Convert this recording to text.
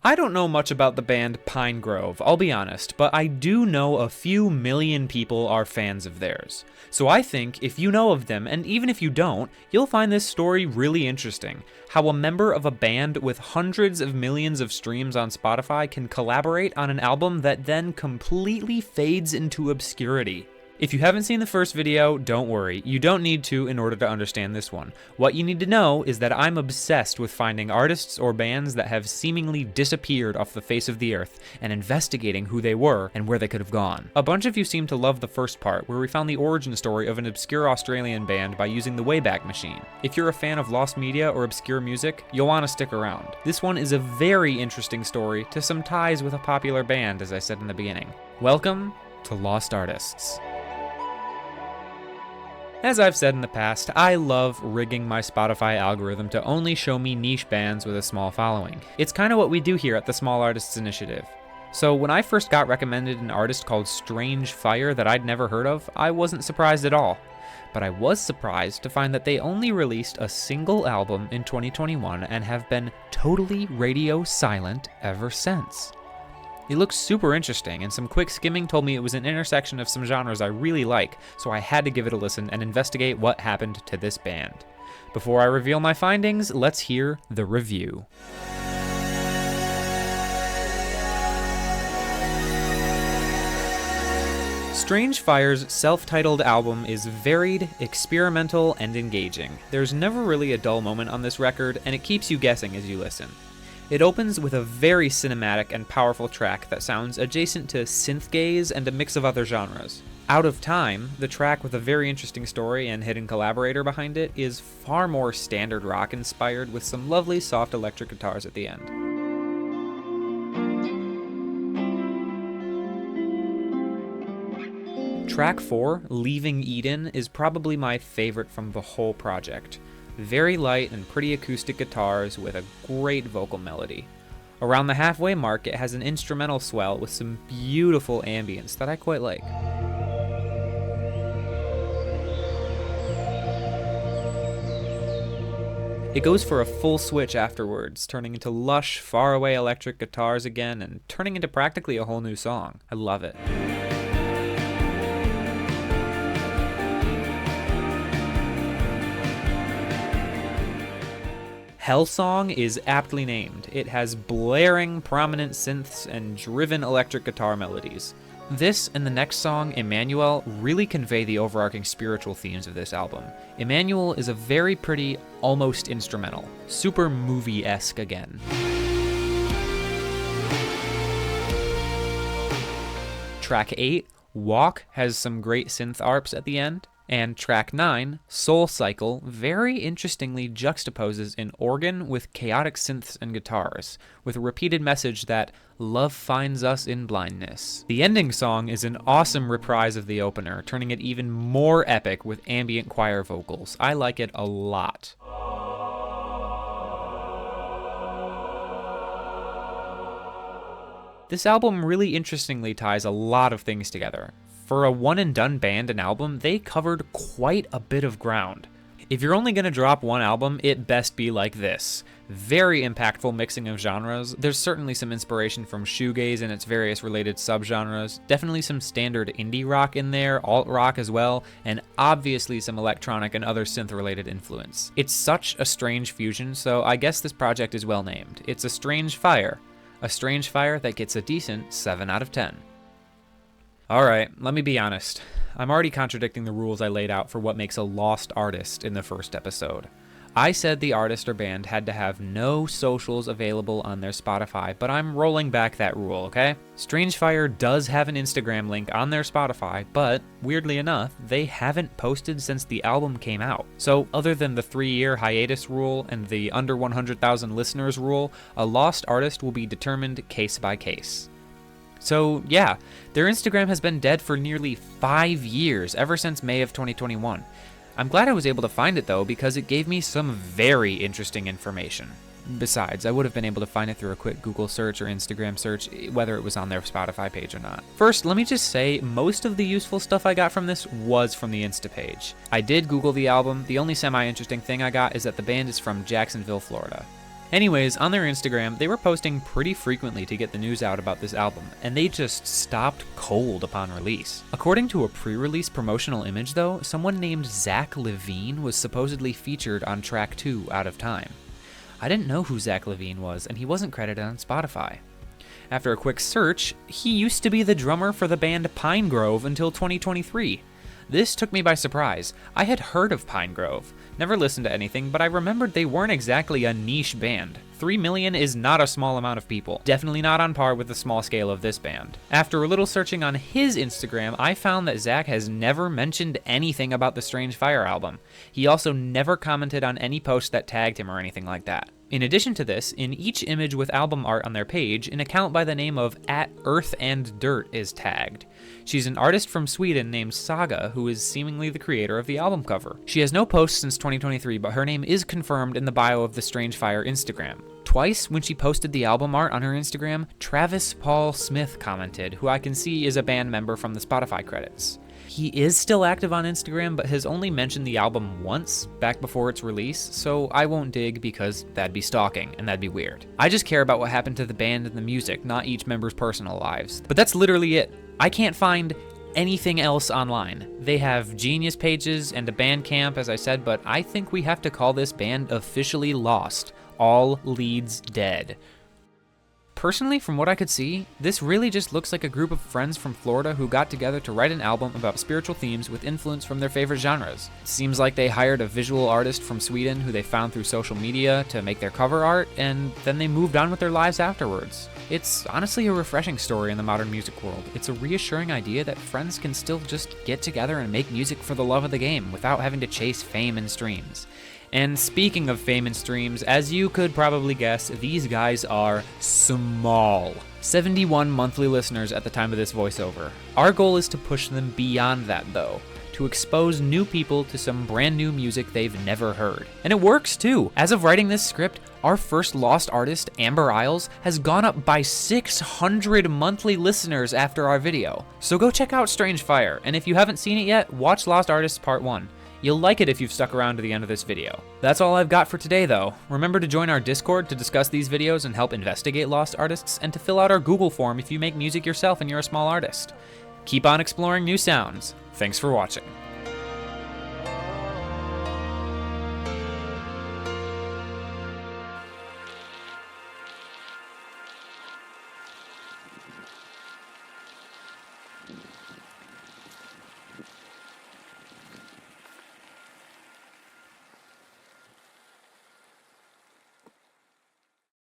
I don't know much about the band Pinegrove, I'll be honest, but I do know a few million people are fans of theirs. So I think if you know of them, and even if you don't, you'll find this story really interesting. How a member of a band with hundreds of millions of streams on Spotify can collaborate on an album that then completely fades into obscurity. If you haven't seen the first video, don't worry, you don't need to in order to understand this one. What you need to know is that I'm obsessed with finding artists or bands that have seemingly disappeared off the face of the earth and investigating who they were and where they could have gone. A bunch of you seem to love the first part, where we found the origin story of an obscure Australian band by using the Wayback Machine. If you're a fan of lost media or obscure music, you'll want to stick around. This one is a very interesting story to some ties with a popular band, as I said in the beginning. Welcome to Lost Artists. As I've said in the past, I love rigging my Spotify algorithm to only show me niche bands with a small following. It's kind of what we do here at the Small Artists Initiative. So when I first got recommended an artist called Strange Fire that I'd never heard of, I wasn't surprised at all. But I was surprised to find that they only released a single album in 2021 and have been totally radio silent ever since. It looks super interesting, and some quick skimming told me it was an intersection of some genres I really like, so I had to give it a listen and investigate what happened to this band. Before I reveal my findings, let's hear the review. Strange Fire's self-titled album is varied, experimental, and engaging. There's never really a dull moment on this record, and it keeps you guessing as you listen. It opens with a very cinematic and powerful track that sounds adjacent to synth-gaze and a mix of other genres. Out of Time, the track with a very interesting story and hidden collaborator behind it, is far more standard rock inspired with some lovely soft electric guitars at the end. Track 4, Leaving Eden, is probably my favorite from the whole project. Very light and pretty acoustic guitars with a great vocal melody. Around the halfway mark, it has an instrumental swell with some beautiful ambience that I quite like. It goes for a full switch afterwards, turning into lush, faraway electric guitars again and turning into practically a whole new song. I love it. Hellsong is aptly named. It has blaring, prominent synths and driven electric guitar melodies. This and the next song, Emmanuel, really convey the overarching spiritual themes of this album. Emmanuel is a very pretty, almost instrumental. Super movie-esque again. Track 8, Walk, has some great synth arps at the end. And track 9, Soul Cycle, very interestingly juxtaposes an organ with chaotic synths and guitars, with a repeated message that love finds us in blindness. The ending song is an awesome reprise of the opener, turning it even more epic with ambient choir vocals. I like it a lot. This album really interestingly ties a lot of things together. For a one-and-done band and album, they covered quite a bit of ground. If you're only going to drop one album, it best be like this. Very impactful mixing of genres. There's certainly some inspiration from shoegaze and its various related subgenres. Definitely some standard indie rock in there, alt rock as well, and obviously some electronic and other synth-related influence. It's such a strange fusion, so I guess this project is well named. It's a strange fire. A strange fire that gets a decent 7 out of 10. Alright, let me be honest. I'm already contradicting the rules I laid out for what makes a lost artist in the first episode. I said the artist or band had to have no socials available on their Spotify, but I'm rolling back that rule, okay? Strange Fire does have an Instagram link on their Spotify, but weirdly enough, they haven't posted since the album came out. So other than the 3-year hiatus rule and the under 100,000 listeners rule, a lost artist will be determined case by case. So yeah, their Instagram has been dead for nearly 5 years, ever since May of 2021. I'm glad I was able to find it though, because it gave me some very interesting information. Besides, I would have been able to find it through a quick Google search or Instagram search, whether it was on their Spotify page or not. First, let me just say, most of the useful stuff I got from this was from the Insta page. I did Google the album. The only semi-interesting thing I got is that the band is from Jacksonville, Florida. Anyways, on their Instagram, they were posting pretty frequently to get the news out about this album, and they just stopped cold upon release. According to a pre-release promotional image though, someone named Zack Levine was supposedly featured on track 2, Out of Time. I didn't know who Zack Levine was, and he wasn't credited on Spotify. After a quick search, he used to be the drummer for the band Pinegrove until 2023. This took me by surprise. I had heard of Pinegrove, never listened to anything, but I remembered they weren't exactly a niche band. 3 million is not a small amount of people, definitely not on par with the small scale of this band. After a little searching on his Instagram, I found that Zack has never mentioned anything about the Strange Fire album. He also never commented on any post that tagged him or anything like that. In addition to this, in each image with album art on their page, an account by the name of @EarthAndDirt is tagged. She's an artist from Sweden named Saga, who is seemingly the creator of the album cover. She has no posts since 2023, but her name is confirmed in the bio of the Strange Fire Instagram. Twice, when she posted the album art on her Instagram, Travis Paul Smith commented, who I can see is a band member from the Spotify credits. He is still active on Instagram, but has only mentioned the album once, back before its release, so I won't dig because that'd be stalking, and that'd be weird. I just care about what happened to the band and the music, not each member's personal lives. But that's literally it. I can't find anything else online. They have Genius pages and a Bandcamp, as I said, but I think we have to call this band officially lost. All leads dead. Personally, from what I could see, this really just looks like a group of friends from Florida who got together to write an album about spiritual themes with influence from their favorite genres. It seems like they hired a visual artist from Sweden who they found through social media to make their cover art, and then they moved on with their lives afterwards. It's honestly a refreshing story in the modern music world. It's a reassuring idea that friends can still just get together and make music for the love of the game without having to chase fame and streams. And speaking of fame and streams, as you could probably guess, these guys are small. 71 monthly listeners at the time of this voiceover. Our goal is to push them beyond that though, to expose new people to some brand new music they've never heard. And it works too. As of writing this script, our first lost artist, Amber Isles, has gone up by 600 monthly listeners after our video. So go check out Strange Fire, and if you haven't seen it yet, watch Lost Artists Part 1. You'll like it if you've stuck around to the end of this video. That's all I've got for today though. Remember to join our Discord to discuss these videos and help investigate lost artists, and to fill out our Google form if you make music yourself and you're a small artist. Keep on exploring new sounds. Thanks for watching.